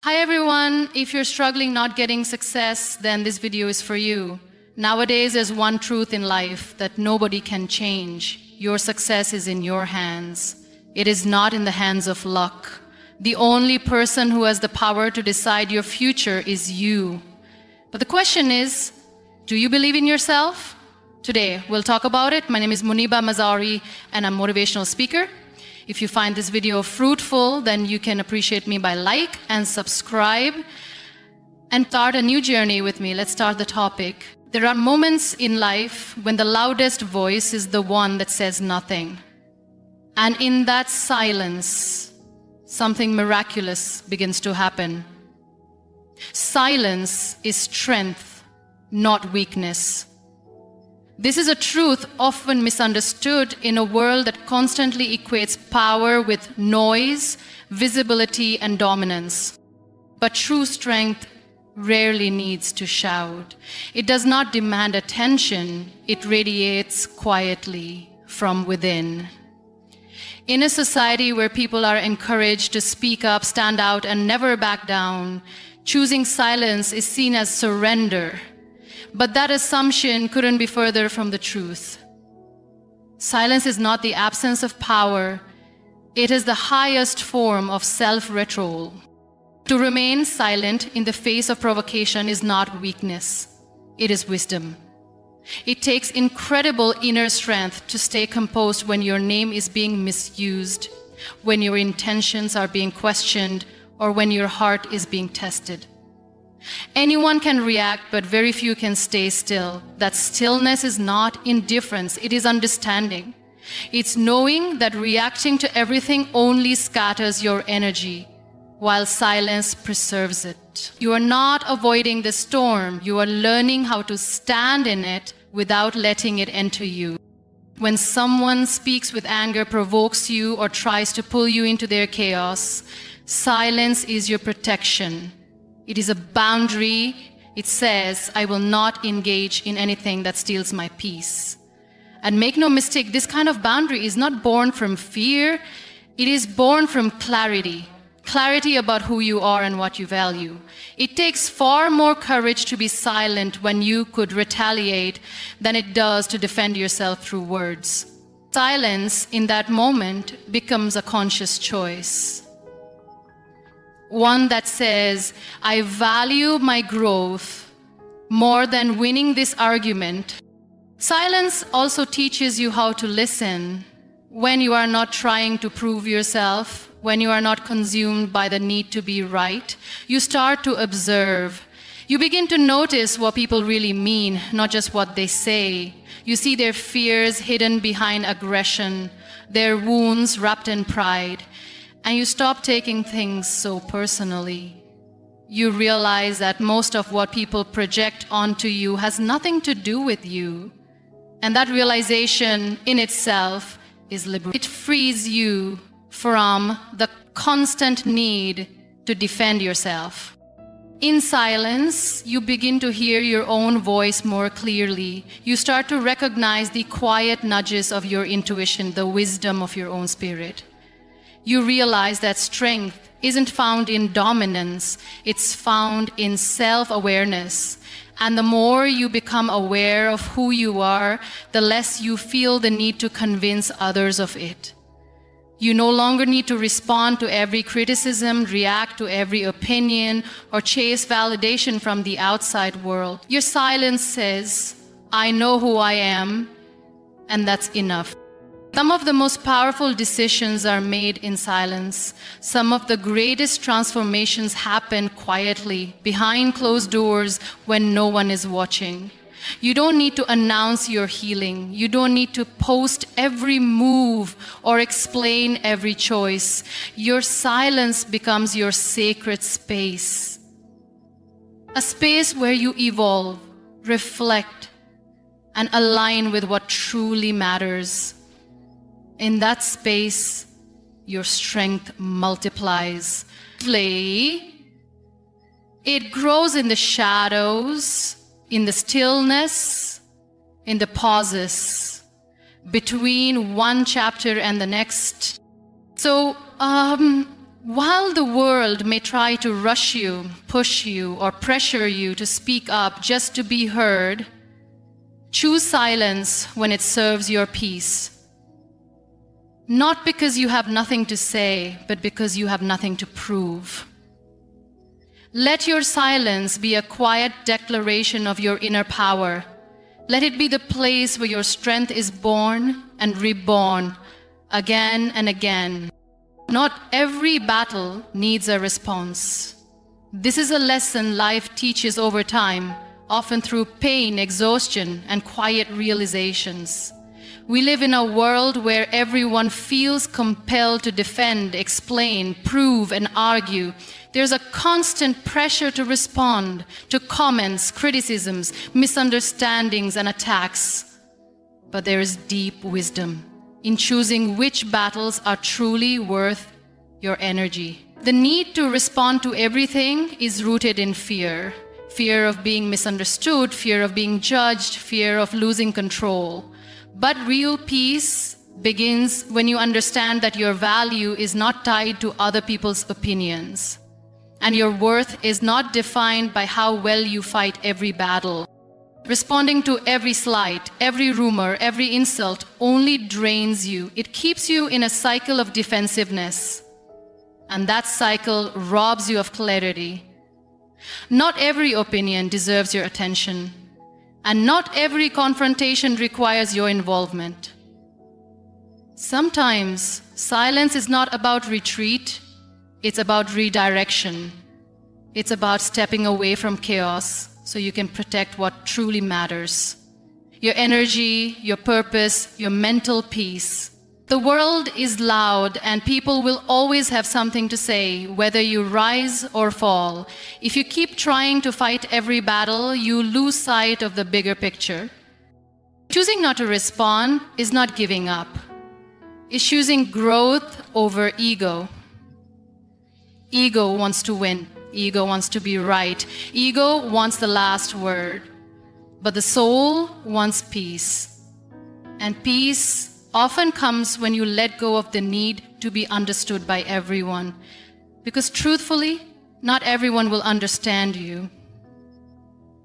Hi everyone, if you're struggling not getting success, then this video is for you. Nowadays, there's one truth in life that nobody can change. Your success is in your hands. It is not in the hands of luck. The only person who has the power to decide your future is you. But the question is, do you believe in yourself? Today, we'll talk about it. My name is Muniba Mazauri, and I'm a motivational speaker. If you find this video fruitful, then you can appreciate me by like and subscribe and start a new journey with me. Let's start the topic. There are moments in life when the loudest voice is the one that says nothing. And in that silence, something miraculous begins to happen. Silence is strength, not weakness. This is a truth often misunderstood in a world that constantly equates power with noise, visibility, and dominance. But true strength rarely needs to shout. It does not demand attention. It radiates quietly from within. In a society where people are encouraged to speak up, stand out, and never back down, choosing silence is seen as surrender. But that assumption couldn't be further from the truth. Silence is not the absence of power. It is the highest form of self-control. To remain silent in the face of provocation is not weakness. It is wisdom. It takes incredible inner strength to stay composed when your name is being misused, when your intentions are being questioned, or when your heart is being tested. Anyone can react, but very few can stay still. That stillness is not indifference, it is understanding. It's knowing that reacting to everything only scatters your energy, while silence preserves it. You are not avoiding the storm, you are learning how to stand in it without letting it enter you. When someone speaks with anger, provokes you, or tries to pull you into their chaos, silence is your protection. It is a boundary. It says, I will not engage in anything that steals my peace. And make no mistake, this kind of boundary is not born from fear. It is born from clarity. Clarity about who you are and what you value. It takes far more courage to be silent when you could retaliate than it does to defend yourself through words. Silence in that moment becomes a conscious choice. One that says, I value my growth more than winning this argument. Silence also teaches you how to listen when you are not trying to prove yourself, when you are not consumed by the need to be right. You start to observe. You begin to notice what people really mean, not just what they say. You see their fears hidden behind aggression, their wounds wrapped in pride. And you stop taking things so personally. You realize that most of what people project onto you has nothing to do with you. And that realization in itself is liberating. It frees you from the constant need to defend yourself. In silence, you begin to hear your own voice more clearly. You start to recognize the quiet nudges of your intuition, the wisdom of your own spirit. You realize that strength isn't found in dominance, it's found in self-awareness. And the more you become aware of who you are, the less you feel the need to convince others of it. You no longer need to respond to every criticism, react to every opinion, or chase validation from the outside world. Your silence says, I know who I am, and that's enough. Some of the most powerful decisions are made in silence. Some of the greatest transformations happen quietly, behind closed doors when no one is watching. You don't need to announce your healing. You don't need to post every move or explain every choice. Your silence becomes your sacred space. A space where you evolve, reflect, and align with what truly matters. In that space, your strength multiplies. It grows in the shadows, in the stillness, in the pauses, between one chapter and the next. So While the world may try to rush you, push you, or pressure you to speak up just to be heard, choose silence when it serves your peace. Not because you have nothing to say, but because you have nothing to prove. Let your silence be a quiet declaration of your inner power. Let it be the place where your strength is born and reborn again and again. Not every battle needs a response. This is a lesson life teaches over time, often through pain, exhaustion, and quiet realizations. We live in a world where everyone feels compelled to defend, explain, prove, and argue. There's a constant pressure to respond to comments, criticisms, misunderstandings, and attacks. But there is deep wisdom in choosing which battles are truly worth your energy. The need to respond to everything is rooted in fear. Fear of being misunderstood, fear of being judged, fear of losing control. But real peace begins when you understand that your value is not tied to other people's opinions, and your worth is not defined by how well you fight every battle. Responding to every slight, every rumor, every insult only drains you. It keeps you in a cycle of defensiveness, and that cycle robs you of clarity. Not every opinion deserves your attention, and not every confrontation requires your involvement. Sometimes silence is not about retreat, it's about redirection. It's about stepping away from chaos so you can protect what truly matters. Your energy, your purpose, your mental peace. The world is loud and people will always have something to say, whether you rise or fall. If you keep trying to fight every battle, you lose sight of the bigger picture. Choosing not to respond is not giving up. It's choosing growth over ego. Ego wants to win. Ego wants to be right. Ego wants the last word. But the soul wants peace. And peace often comes when you let go of the need to be understood by everyone. Because truthfully, not everyone will understand you.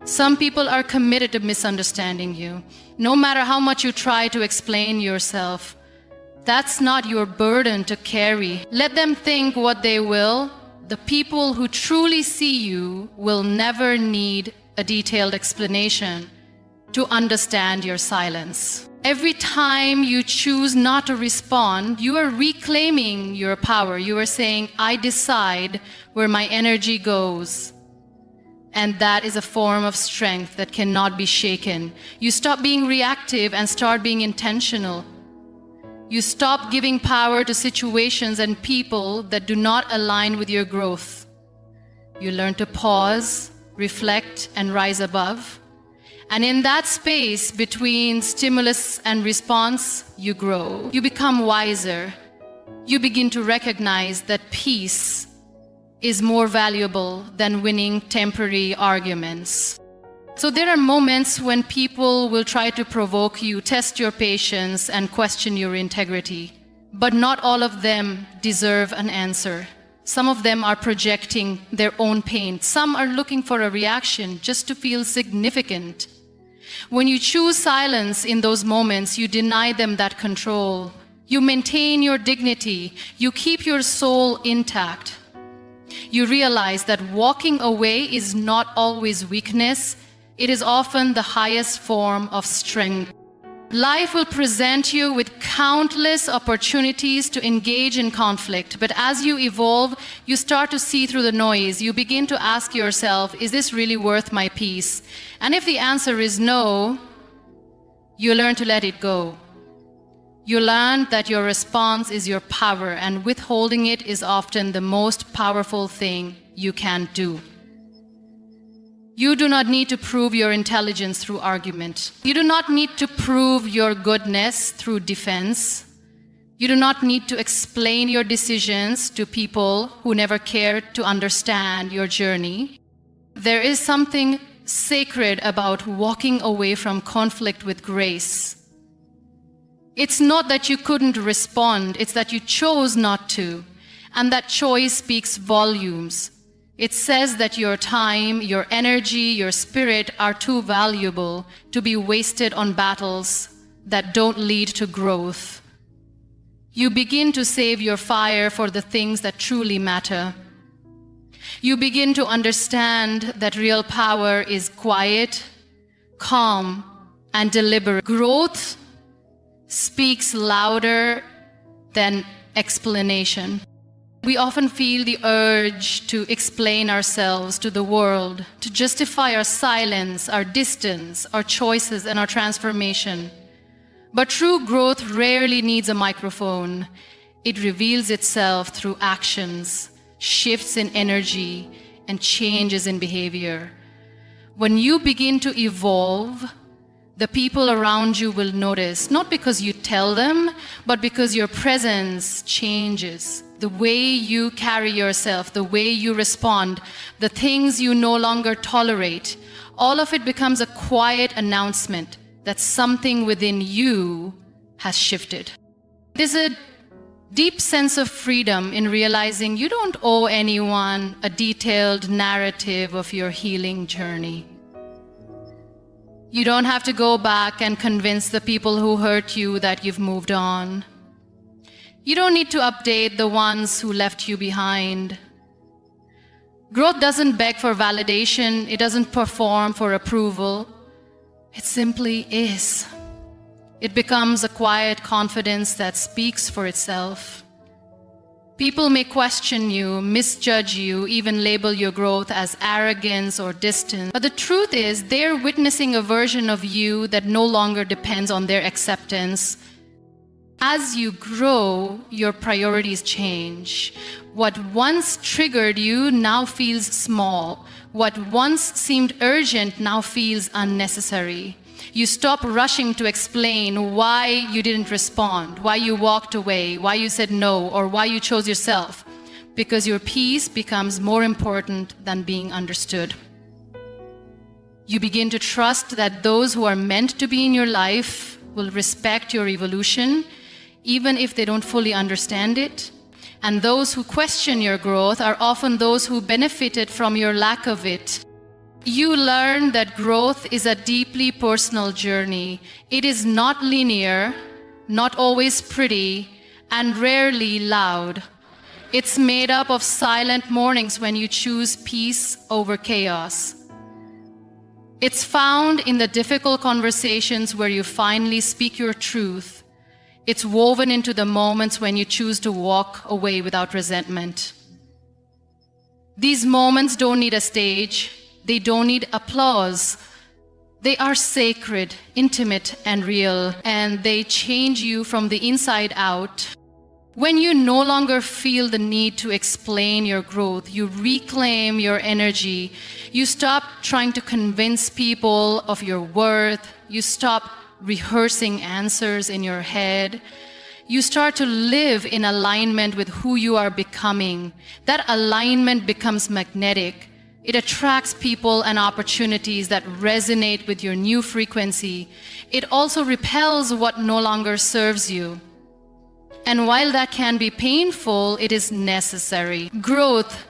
Some people are committed to misunderstanding you, no matter how much you try to explain yourself. That's not your burden to carry. Let them think what they will. The people who truly see you will never need a detailed explanation to understand your silence. Every time you choose not to respond, you are reclaiming your power. You are saying, I decide where my energy goes. And that is a form of strength that cannot be shaken. You stop being reactive and start being intentional. You stop giving power to situations and people that do not align with your growth. You learn to pause, reflect, and rise above. And in that space between stimulus and response, you grow. You become wiser. You begin to recognize that peace is more valuable than winning temporary arguments. So there are moments when people will try to provoke you, test your patience, and question your integrity. But not all of them deserve an answer. Some of them are projecting their own pain. Some are looking for a reaction just to feel significant. When you choose silence in those moments, you deny them that control. You maintain your dignity. You keep your soul intact. You realize that walking away is not always weakness. It is often the highest form of strength. Life will present you with countless opportunities to engage in conflict, but as you evolve, you start to see through the noise. You begin to ask yourself, is this really worth my peace? And if the answer is no, you learn to let it go. You learn that your response is your power, and withholding it is often the most powerful thing you can do. You do not need to prove your intelligence through argument. You do not need to prove your goodness through defense. You do not need to explain your decisions to people who never cared to understand your journey. There is something sacred about walking away from conflict with grace. It's not that you couldn't respond, it's that you chose not to. And that choice speaks volumes. It says that your time, your energy, your spirit are too valuable to be wasted on battles that don't lead to growth. You begin to save your fire for the things that truly matter. You begin to understand that real power is quiet, calm, and deliberate. Growth speaks louder than explanation. We often feel the urge to explain ourselves to the world, to justify our silence, our distance, our choices, and our transformation. But true growth rarely needs a microphone. It reveals itself through actions, shifts in energy, and changes in behavior. When you begin to evolve, the people around you will notice, not because you tell them, but because your presence changes. The way you carry yourself, the way you respond, the things you no longer tolerate, all of it becomes a quiet announcement that something within you has shifted. There's a deep sense of freedom in realizing you don't owe anyone a detailed narrative of your healing journey. You don't have to go back and convince the people who hurt you that you've moved on. You don't need to update the ones who left you behind. Growth doesn't beg for validation. It doesn't perform for approval. It simply is. It becomes a quiet confidence that speaks for itself. People may question you, misjudge you, even label your growth as arrogance or distance. But the truth is, they're witnessing a version of you that no longer depends on their acceptance. As you grow, your priorities change. What once triggered you now feels small. What once seemed urgent now feels unnecessary. You stop rushing to explain why you didn't respond, why you walked away, why you said no, or why you chose yourself, because your peace becomes more important than being understood. You begin to trust that those who are meant to be in your life will respect your evolution, even if they don't fully understand it. And those who question your growth are often those who benefited from your lack of it. You learn that growth is a deeply personal journey. It is not linear, not always pretty, and rarely loud. It's made up of silent mornings when you choose peace over chaos. It's found in the difficult conversations where you finally speak your truth. It's woven into the moments when you choose to walk away without resentment. These moments don't need a stage. They don't need applause. They are sacred, intimate, and real, and they change you from the inside out. When you no longer feel the need to explain your growth, you reclaim your energy. You stop trying to convince people of your worth. You stop rehearsing answers in your head. You start to live in alignment with who you are becoming. That alignment becomes magnetic. It attracts people and opportunities that resonate with your new frequency. It also repels what no longer serves you. And while that can be painful, it is necessary. Growth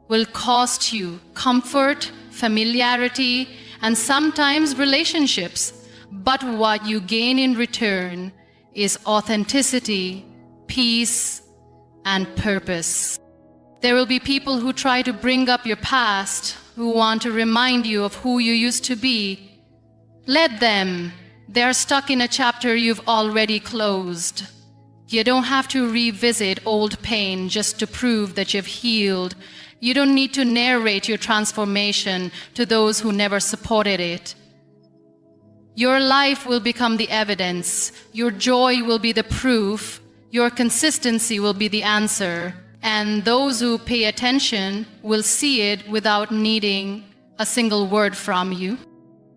will cost you comfort, familiarity, and sometimes relationships. But what you gain in return is authenticity, peace, and purpose. There will be people who try to bring up your past, who want to remind you of who you used to be. Let them. They are stuck in a chapter you've already closed. You don't have to revisit old pain just to prove that you've healed. You don't need to narrate your transformation to those who never supported it. Your life will become the evidence. Your joy will be the proof. Your consistency will be the answer. And those who pay attention will see it without needing a single word from you.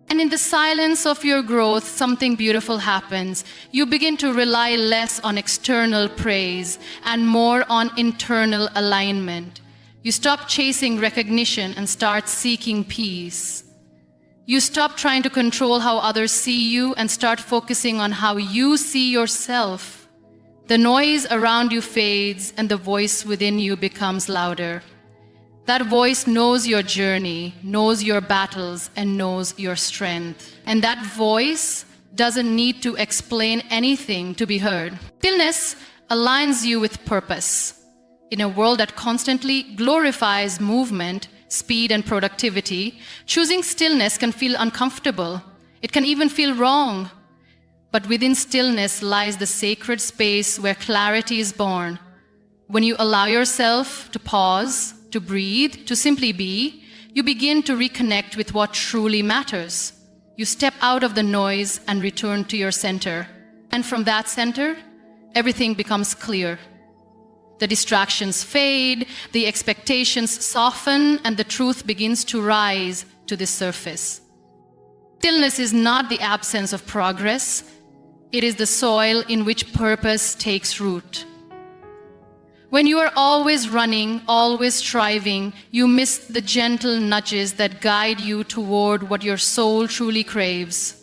And in the silence of your growth, something beautiful happens. You begin to rely less on external praise and more on internal alignment. You stop chasing recognition and start seeking peace. You stop trying to control how others see you and start focusing on how you see yourself. The noise around you fades and the voice within you becomes louder. That voice knows your journey, knows your battles, and knows your strength. And that voice doesn't need to explain anything to be heard. Stillness aligns you with purpose. In a world that constantly glorifies movement, speed, and productivity, choosing stillness can feel uncomfortable. It can even feel wrong. But within stillness lies the sacred space where clarity is born. When you allow yourself to pause, to breathe, to simply be, you begin to reconnect with what truly matters. You step out of the noise and return to your center. And from that center, everything becomes clear. The distractions fade, the expectations soften, and the truth begins to rise to the surface. Stillness is not the absence of progress. It is the soil in which purpose takes root. When you are always running, always striving, you miss the gentle nudges that guide you toward what your soul truly craves.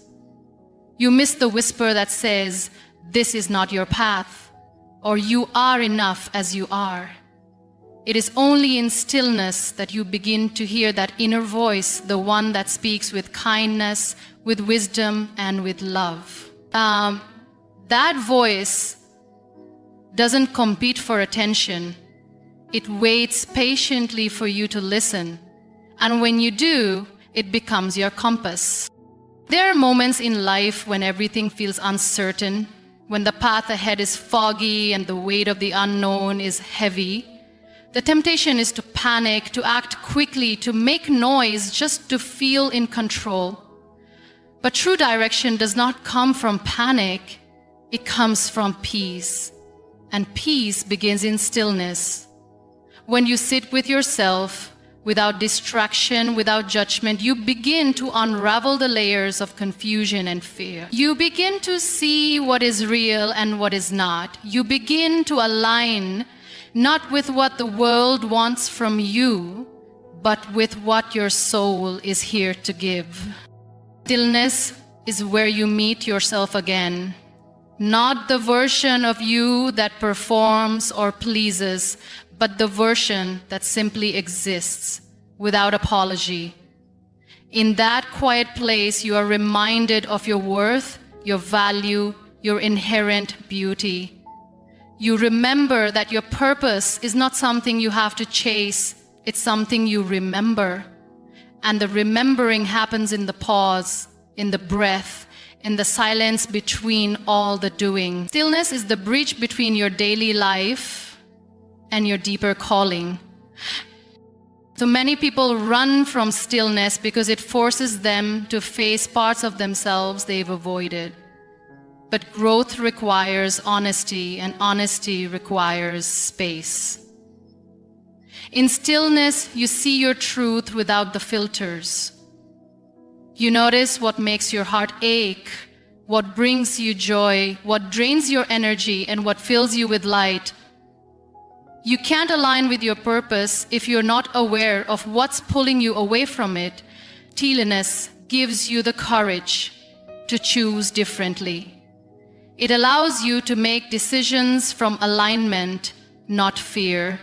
You miss the whisper that says, "This is not your path," or "You are enough as you are." It is only in stillness that you begin to hear that inner voice, the one that speaks with kindness, with wisdom, and with love. That voice doesn't compete for attention. It waits patiently for you to listen. And when you do, it becomes your compass. There are moments in life when everything feels uncertain, when the path ahead is foggy and the weight of the unknown is heavy. The temptation is to panic, to act quickly, to make noise just to feel in control. But true direction does not come from panic. It comes from peace. And peace begins in stillness. When you sit with yourself, without distraction, without judgment, you begin to unravel the layers of confusion and fear. You begin to see what is real and what is not. You begin to align not with what the world wants from you, but with what your soul is here to give. Stillness is where you meet yourself again. Not the version of you that performs or pleases, but the version that simply exists without apology. In that quiet place, you are reminded of your worth, your value, your inherent beauty. You remember that your purpose is not something you have to chase, it's something you remember. And the remembering happens in the pause, in the breath, in the silence between all the doing. Stillness is the bridge between your daily life and your deeper calling. So many people run from stillness because it forces them to face parts of themselves they've avoided. But growth requires honesty, and honesty requires space. In stillness, you see your truth without the filters. You notice what makes your heart ache, what brings you joy, what drains your energy, and what fills you with light. You can't align with your purpose if you're not aware of what's pulling you away from it. Stillness gives you the courage to choose differently. It allows you to make decisions from alignment, not fear.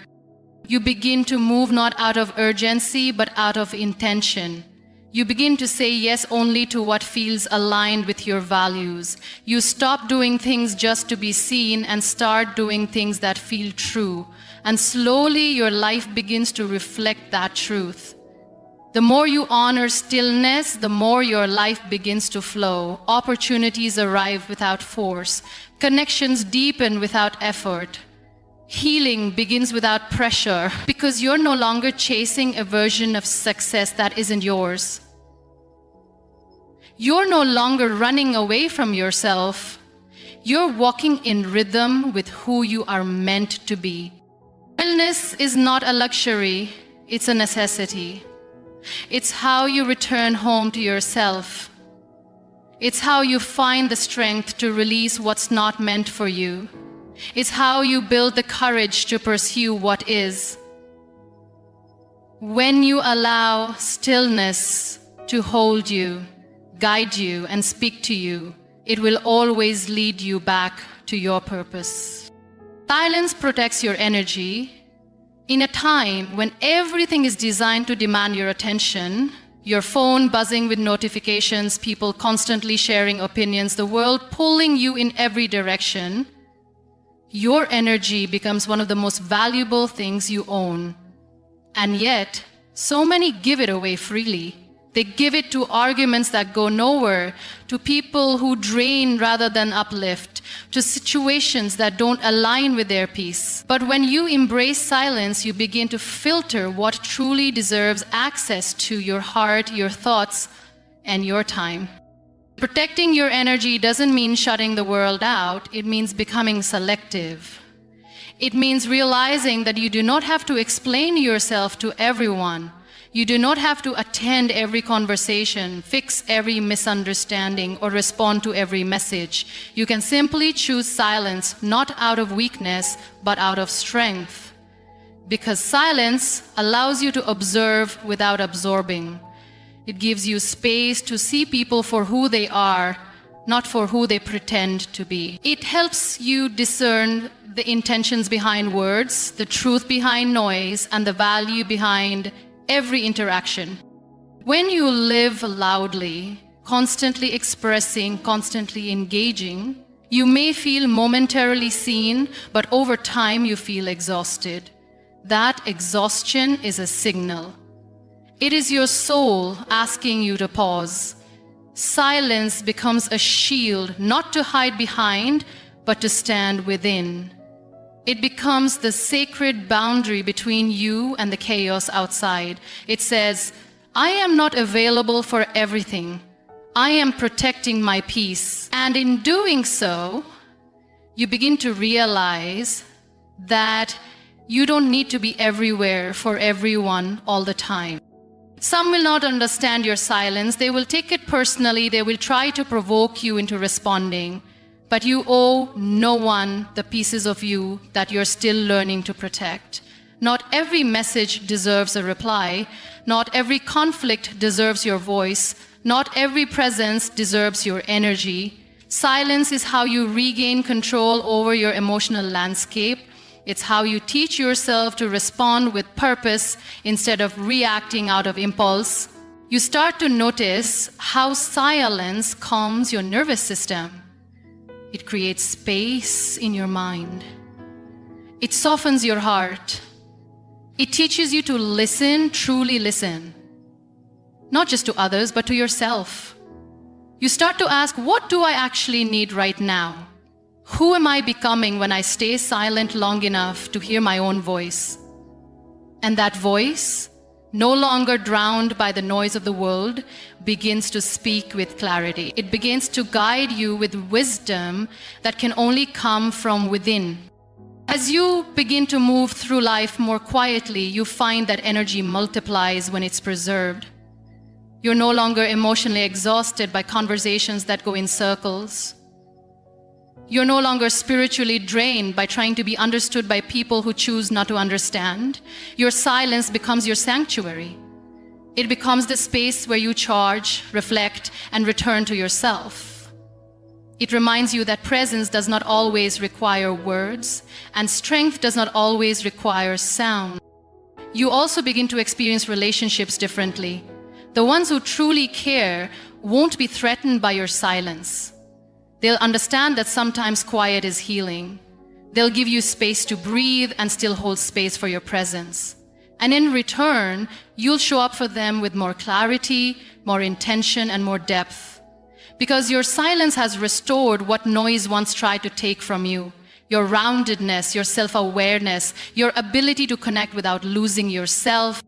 You begin to move not out of urgency, but out of intention. You begin to say yes only to what feels aligned with your values. You stop doing things just to be seen and start doing things that feel true. And slowly your life begins to reflect that truth. The more you honor stillness, the more your life begins to flow. Opportunities arrive without force. Connections deepen without effort. Healing begins without pressure because you're no longer chasing a version of success that isn't yours. You're no longer running away from yourself. You're walking in rhythm with who you are meant to be. Wellness is not a luxury, it's a necessity. It's how you return home to yourself. It's how you find the strength to release what's not meant for you. It's how you build the courage to pursue what is. When you allow stillness to hold you, guide you, and speak to you, it will always lead you back to your purpose. Silence protects your energy. In a time when everything is designed to demand your attention, your phone buzzing with notifications, people constantly sharing opinions, the world pulling you in every direction, your energy becomes one of the most valuable things you own. And yet, so many give it away freely. They give it to arguments that go nowhere, to people who drain rather than uplift, to situations that don't align with their peace. But when you embrace silence, you begin to filter what truly deserves access to your heart, your thoughts, and your time. Protecting your energy doesn't mean shutting the world out. It means becoming selective. It means realizing that you do not have to explain yourself to everyone. You do not have to attend every conversation, fix every misunderstanding, or respond to every message. You can simply choose silence, not out of weakness, but out of strength. Because silence allows you to observe without absorbing. It gives you space to see people for who they are, not for who they pretend to be. It helps you discern the intentions behind words, the truth behind noise, and the value behind every interaction. When you live loudly, constantly expressing, constantly engaging, you may feel momentarily seen, but over time you feel exhausted. That exhaustion is a signal. It is your soul asking you to pause. Silence becomes a shield, not to hide behind, but to stand within. It becomes the sacred boundary between you and the chaos outside. It says, I am not available for everything. I am protecting my peace. And in doing so, you begin to realize that you don't need to be everywhere for everyone all the time. Some will not understand your silence. They will take it personally. They will try to provoke you into responding. But you owe no one the pieces of you that you're still learning to protect. Not every message deserves a reply. Not every conflict deserves your voice. Not every presence deserves your energy. Silence is how you regain control over your emotional landscape. It's how you teach yourself to respond with purpose instead of reacting out of impulse. You start to notice how silence calms your nervous system. It creates space in your mind. It softens your heart. It teaches you to listen, truly listen. Not just to others, but to yourself. You start to ask, what do I actually need right now? Who am I becoming when I stay silent long enough to hear my own voice? And that voice, no longer drowned by the noise of the world, begins to speak with clarity. It begins to guide you with wisdom that can only come from within. As you begin to move through life more quietly, you find that energy multiplies when it's preserved. You're no longer emotionally exhausted by conversations that go in circles. You're no longer spiritually drained by trying to be understood by people who choose not to understand. Your silence becomes your sanctuary. It becomes the space where you charge, reflect, and return to yourself. It reminds you that presence does not always require words, and strength does not always require sound. You also begin to experience relationships differently. The ones who truly care won't be threatened by your silence. They'll understand that sometimes quiet is healing. They'll give you space to breathe and still hold space for your presence. And in return, you'll show up for them with more clarity, more intention, and more depth. Because your silence has restored what noise once tried to take from you. Your roundedness, your self-awareness, your ability to connect without losing yourself.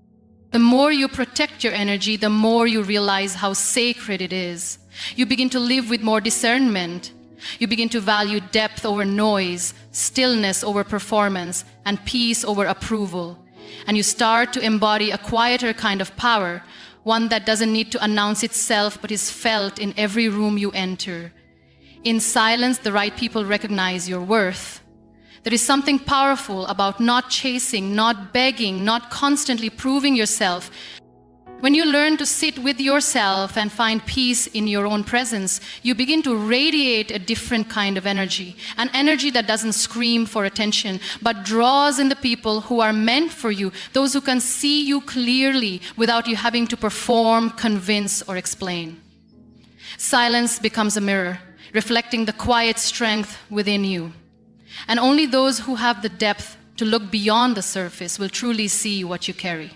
The more you protect your energy, the more you realize how sacred it is. You begin to live with more discernment. You begin to value depth over noise, stillness over performance, and peace over approval. And you start to embody a quieter kind of power, one that doesn't need to announce itself but is felt in every room you enter. In silence, the right people recognize your worth. There is something powerful about not chasing, not begging, not constantly proving yourself. When you learn to sit with yourself and find peace in your own presence, you begin to radiate a different kind of energy, an energy that doesn't scream for attention, but draws in the people who are meant for you, those who can see you clearly without you having to perform, convince, or explain. Silence becomes a mirror, reflecting the quiet strength within you. And only those who have the depth to look beyond the surface will truly see what you carry.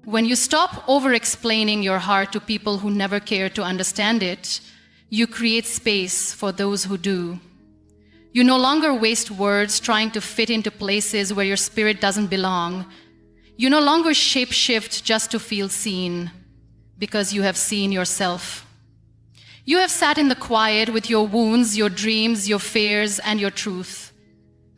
When you stop over-explaining your heart to people who never care to understand it, you create space for those who do. You no longer waste words trying to fit into places where your spirit doesn't belong. You no longer shape-shift just to feel seen, because you have seen yourself. You have sat in the quiet with your wounds, your dreams, your fears, and your truth.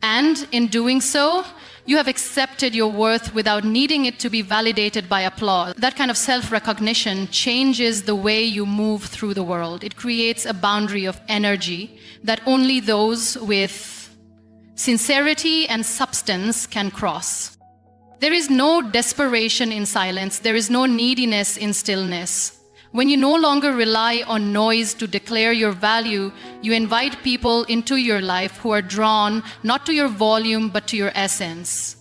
And in doing so, you have accepted your worth without needing it to be validated by applause. That kind of self-recognition changes the way you move through the world. It creates a boundary of energy that only those with sincerity and substance can cross. There is no desperation in silence. There is no neediness in stillness. When you no longer rely on noise to declare your value, you invite people into your life who are drawn not to your volume but to your essence.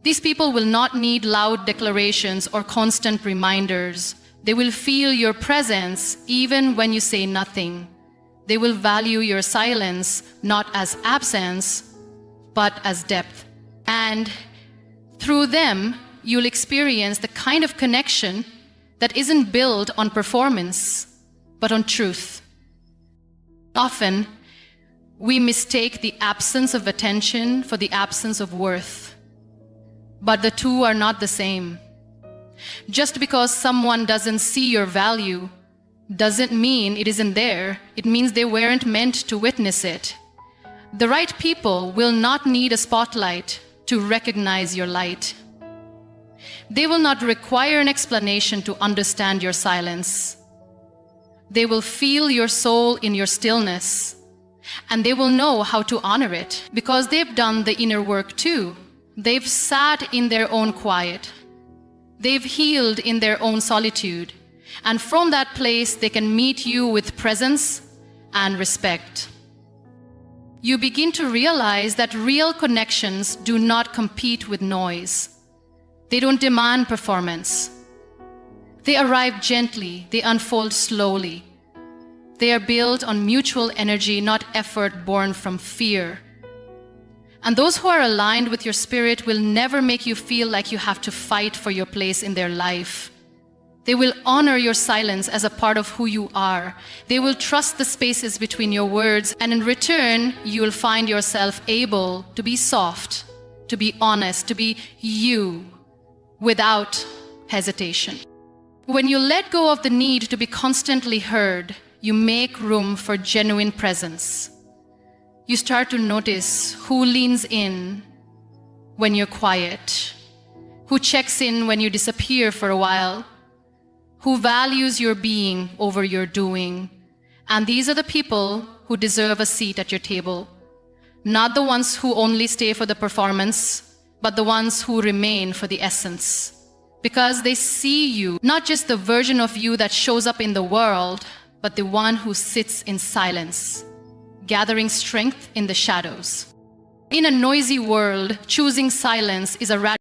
These people will not need loud declarations or constant reminders. They will feel your presence even when you say nothing. They will value your silence not as absence but as depth. And through them, you'll experience the kind of connection that isn't built on performance, but on truth. Often, we mistake the absence of attention for the absence of worth. But the two are not the same. Just because someone doesn't see your value doesn't mean it isn't there. It means they weren't meant to witness it. The right people will not need a spotlight to recognize your light. They will not require an explanation to understand your silence. They will feel your soul in your stillness, and they will know how to honor it because they've done the inner work too. They've sat in their own quiet. They've healed in their own solitude, and from that place they can meet you with presence and respect. You begin to realize that real connections do not compete with noise. They don't demand performance. They arrive gently, they unfold slowly. They are built on mutual energy, not effort born from fear. And those who are aligned with your spirit will never make you feel like you have to fight for your place in their life. They will honor your silence as a part of who you are. They will trust the spaces between your words, and in return, you will find yourself able to be soft, to be honest, to be you, without hesitation. When you let go of the need to be constantly heard, you make room for genuine presence. You start to notice who leans in when you're quiet, who checks in when you disappear for a while, who values your being over your doing. And these are the people who deserve a seat at your table, not the ones who only stay for the performance, but the ones who remain for the essence. Because they see you, not just the version of you that shows up in the world, but the one who sits in silence, gathering strength in the shadows. In a noisy world, choosing silence is a radical